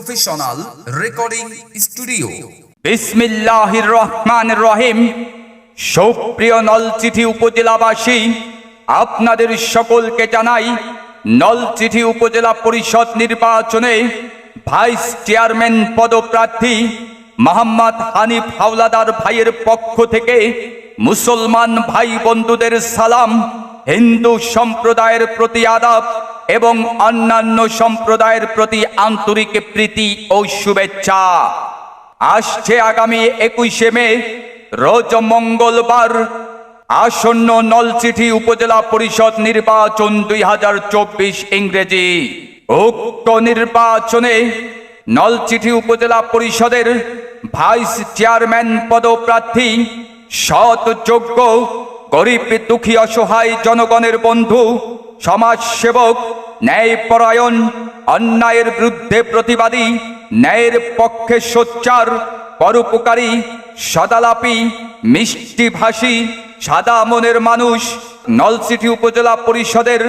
Professional recording studio. বিসমিল্লাহির রহমানির রহিম। সুপ্রিয় নলছিটি উপজেলাবাসী, আপনাদের সকলকে জানাই নলছিটি উপজেলা পরিষদ নির্বাচনে ভাইস চেয়ারম্যান পদপ্রার্থী মোহাম্মদ হানিফ হাওলাদার ভাইয়ের পক্ষ থেকে মুসলমান ভাই বন্ধুদের সালাম, হিন্দু সম্প্রদায়ের প্রতি আদাব এবং অন্যান্য সম্প্রদায়ের প্রতি আন্তরিক প্রীতি ও শুভেচ্ছা। আসছে আগামী 21শে মে রোজ মঙ্গলবার আসন্ন নলছিটি উপজেলা পরিষদ নির্বাচন 2024 ইংরেজি। উক্ত নির্বাচনে নলছিটি উপজেলা পরিষদের ভাইস চেয়ারম্যান পদপ্রার্থী সৎ, যোগ্য, গরিব দুঃখী অসহায় জনগণের বন্ধু, সমাজসেবক, ন্যায়পরায়ণ, অন্যায়ের বিরুদ্ধে প্রতিবাদী, ন্যায়ের পক্ষে সোচ্চার, পরোপকারী, সদালাপী, মিষ্টিভাষী, সাদা মনের মানুষ নলছিটি উপজেলা পরিষদের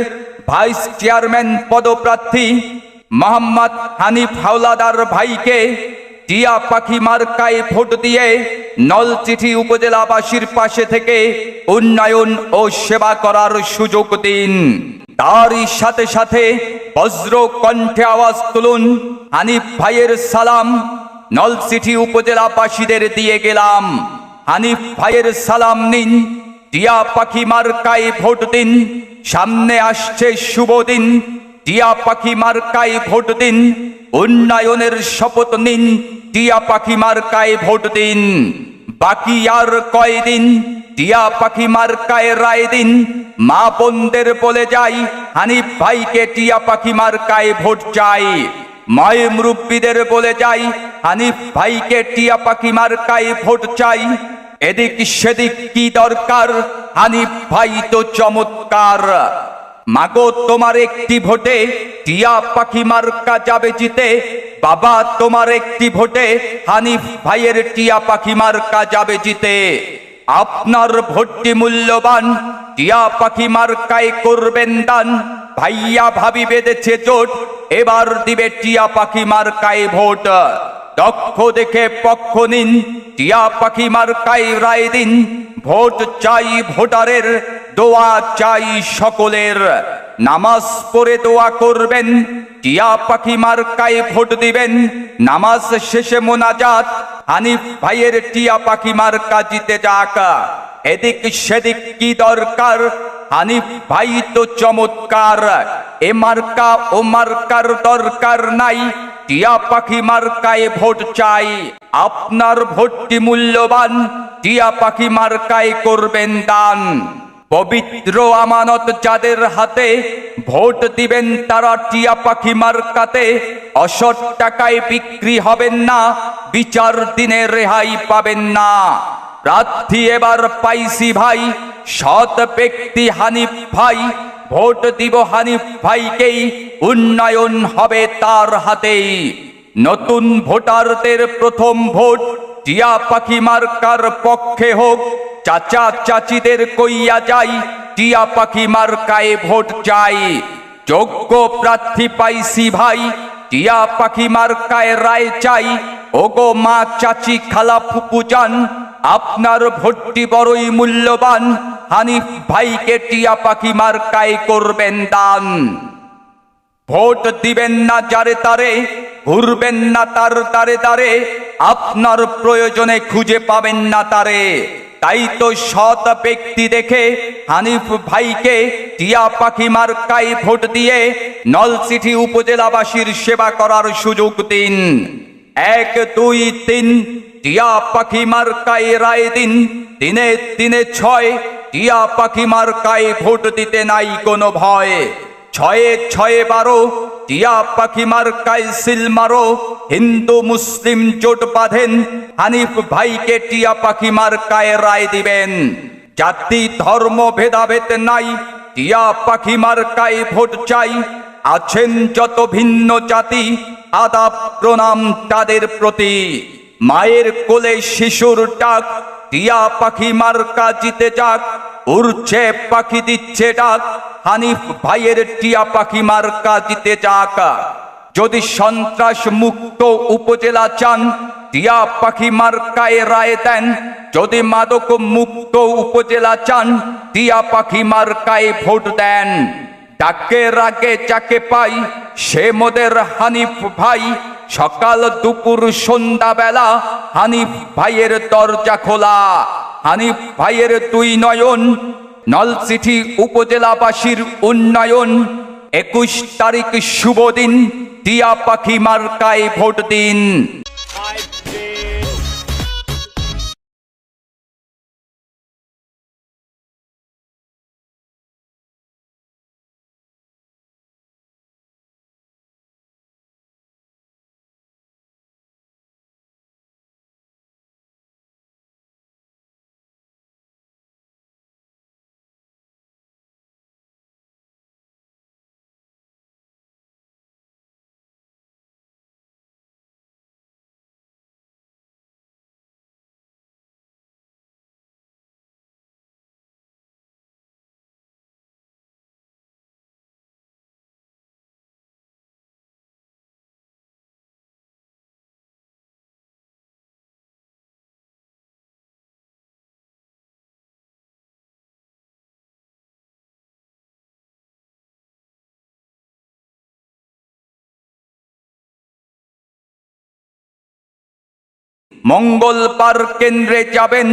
ভাইস চেয়ারম্যান পদপ্রার্থী মোহাম্মদ হানিফ হাওলাদার ভাইকে টিয়া পাখি মার্কায় ভোট দিয়ে নলছিটি উপজেলাবাসীর পাশে থেকে উন্নয়ন ও সেবা করার সুযোগ দিন। তারই সাথে সাথে বজ্র কণ্ঠে আওয়াজ তুলুন, হানিফ ভাইয়ের সালাম নলছিটি উপজেলাবাসীদের দিয়ে গেলাম। হানিফ ভাইয়ের সালাম নিন, টিয়া পাখি মার্কায় ভোট দিন। সামনে আসছে শুভ দিন, টিয়া পাখি মার্কায় ভোট দিন। উন্নয়নের শপথ নিন, টিয়া পাখি মার্কায় ভোট দিন। বাকি আর কয়দিন, টিয়া পাখি মার্কায় রায় দিন। মা বোনদের বলে যাই, হানিফ ভাইকে টিয়া পাখি মার্কায় ভোট চাই। মায়ে মুরব্বীদের বলে যাই, হানিফ ভাইকে টিয়া পাখি মার্কায় ভোট চাই। এদিক সেদিক কি দরকার, হানিফ ভাই তো চমৎকার। মাগো তোমার একটি ভোটে টিয়া পাখি মার্কা যাবে জিতে। বাবা তোমার একটি ভোটে হানিফ ভাইয়ের টিয়া পাখি মার্কা যাবে জিতে। আপনার ভোটটি মূল্যবান, টিয়া পাখি মার্কায় করবেন দান। ভাইয়া ভাবি বেঁধেছে জোট, এবার দিবে টিয়া পাখি মার্কায় ভোট। দক্ষ দেখে পক্ষ নিন, টিয়া পাখি মার্কায় রায় দিন। ভোট চাই ভোটারের, দোয়া চাই সকলের। নামাজ পড়ে দোয়া করবেন, টিয়া পাখি মার্কায় ভোট দিবেন। নামাজ শেষে মোনাজাত, হানিফ ভাইয়ের টিয়া পাখি মার্কা জিতে যাক। এদিক সেদিক কি দরকার, হানিফ ভাই তো চমৎকার। এ মার্কা ও মার্কার দরকার নাই, টিয়া পাখি মার্কায় ভোট চাই। আপনার ভোটটি মূল্যবান, টিয়া পাখি মার্কায় করবেন দান। পবিত্র আমানত যাদের হাতে, ভোট দিবেন তারা টিয়া পাখি মার্কাতে। অসৎ টাকায় বিক্রি হবেন না, বিচার দিনে রেহাই পাবেন না। প্রার্থী এবার পাইছি ভাই, সৎ ব্যক্তি হানিফ ভাই। ভোট দিব হানিফ ভাইকেই, উন্নয়ন হবে তার হাতেই। নতুন ভোটারদের প্রথম ভোট টিয়া পাখি মার্কার পক্ষে হোক। চাচা চাচিদের কইয়া যাই, টিয়া পাখি মার্কায় ভোট চাই। যোগ্য প্রার্থী পাইছি ভাই, টিয়া পাখি মার্কায় রায় চাই। ওগো মা চাচি খালা ফুপু যান, আপনার ভোটটি বড়ই মূল্যবান। হানিফ ভাইকে টিয়া পাখি মার্কায় করবেন দান। ভোট দিবেন না যারে তারে, ঘুরবেন না তার তারে তারে। আপনার প্রয়োজনে খুঁজে পাবেন না তারে। তাই তো সৎ ব্যক্তি দেখে হানিফ ভাইকে টিয়া পাখি মার্কায় ভোট দিয়ে নলছিটি উপজেলাবাসীর সেবা করার সুযোগ দিন। 1, 2, 3 টিয়া পাখি মার্কায় রায় দিন। 3 3 6 টিয়া পাখি মার্কায় ভোট দিতে নাই কোনো ভয়। 6 6 12 টিয়া পাখি মার্কায় সিল মারো। হিন্দু মুসলিম জোট বাঁধেন, হানিফ ভাইকে টিয়া পাখি মার্কায় রায় দিবেন। জাতি ধর্ম ভেদাভেদ নাই, টিয়া পাখি মার্কায় ভোট চাই। আছেন যত ভিন্ন জাতি, আদাব প্রণাম তাদের প্রতি। মায়ের কোলে শিশুর ডাক, টিয়া পাখি মার্কা জিতে যাক। উড়ছে পাখি দিচ্ছে ডাক, হানিফ ভাইয়ের টিয়া পাখি মার্কা জিতে যাক। যদি সন্ত্রাস মুক্ত উপজেলা চান, টিয়া পাখি মার্কায় রায় দেন। যদি মাদক মুক্ত উপজেলা চান, টিয়া পাখি মার্কায় ভোট দেন। ডাকের আগে যাকে পাই সে মোদের হানিফ ভাই। সকাল দুপুর সন্ধ্যা বেলা হানিফ ভাইয়ের দরজা খোলা। হানিফ ভাইয়ের দুই নয়ন, নলছিটি উপজেলাবাসীর উন্নয়ন। 21 তারিখ শুভ দিন, টিয়া পাখি মার্কায় ভোট দিন। মঙ্গলবার কেন্দ্রে যাবেন,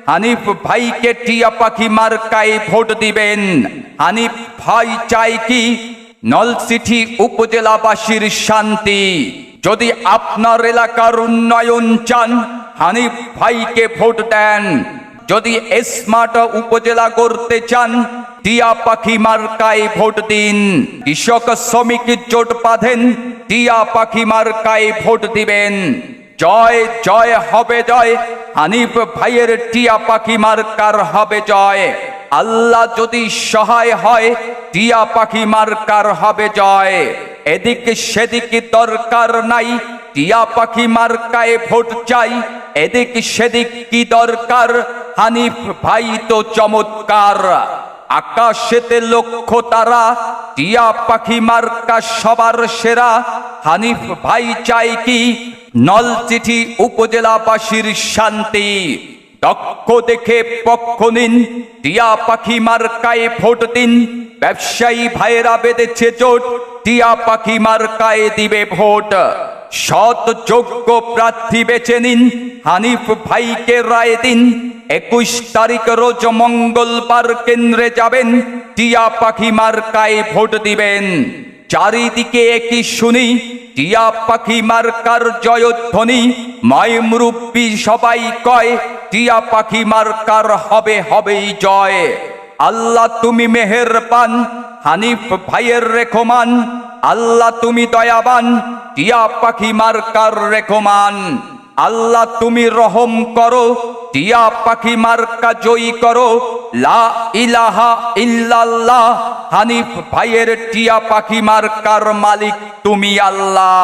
হানিফ ভাইকে টিয়া পাখি মার্কায় ভোট দিবেন। হানিফ ভাই চায় কি নলছিটি উপজেলাবাসীর শান্তি। যদি আপনার এলাকার উন্নয়ন চান, হানিফ ভাইকে ভোট দেন। যদি স্মার্ট উপজেলা গড়তে চান, টিয়া পাখি মার্কায় ভোট দিন। কৃষক শ্রমিক জোট বাঁধেন, টিয়া পাখি মার্কায় ভোট দিবেন। জয় জয় হবে জয়, হানিফ ভাইয়ের টিয়া পাখি মার্কার হবে জয়। আল্লাহ যদি সহায় হয়, টিয়া পাখি মার্কার হবে জয়। এদিক সেদিক দরকার নাই, টিয়া পাখি মার্কায় ভোট চাই। এদিক সেদিক কি দরকার, হানিফ ভাই তো চমৎকার। আকাশেতে লক্ষ তারা, টিয়া পাখি মার্কা সবার সেরা। হানিফ ভাই চাই কি নলছিটি উপজেলাবাসীর শান্তি। দক্ষ দেখে পক্ষ নিন, টিয়া পাখি মার্কায় ভোট দিন। ব্যবসায়ী ভাইয়েরা বেঁধেছে জোট, টিয়া পাখি মার্কায় দিবে ভোট। সৎ যোগ্য প্রার্থী বেছে নিন, হানিফ ভাইকে রায় দিন। 21 তারিখ রোজ মঙ্গলবার কেন্দ্রে যাবেন, টিয়া পাখি মার্কায় ভোট দিবেন। চারিদিকে একই শুনি, টিয়া পাখি মার্কার জয়ধ্বনি। মায় মুরব্বী সবাই কয়, টিয়া পাখি মার্কার হবে হবেই জয়। আল্লাহ তুমি মেহেরবান, হানিফ ভাইয়ের রেখমান। আল্লাহ তুমি দয়াবান, টিয়া পাখি মার্কার রেখমান। আল্লাহ তুমি রহম করো, টিয়া পাখি মার্কা জয়ী করো। লা ইলাহা ইল্লাল্লাহ, হানিফ ভাইয়ের টিয়া পাখি মার্কার মালিক তুমি আল্লাহ।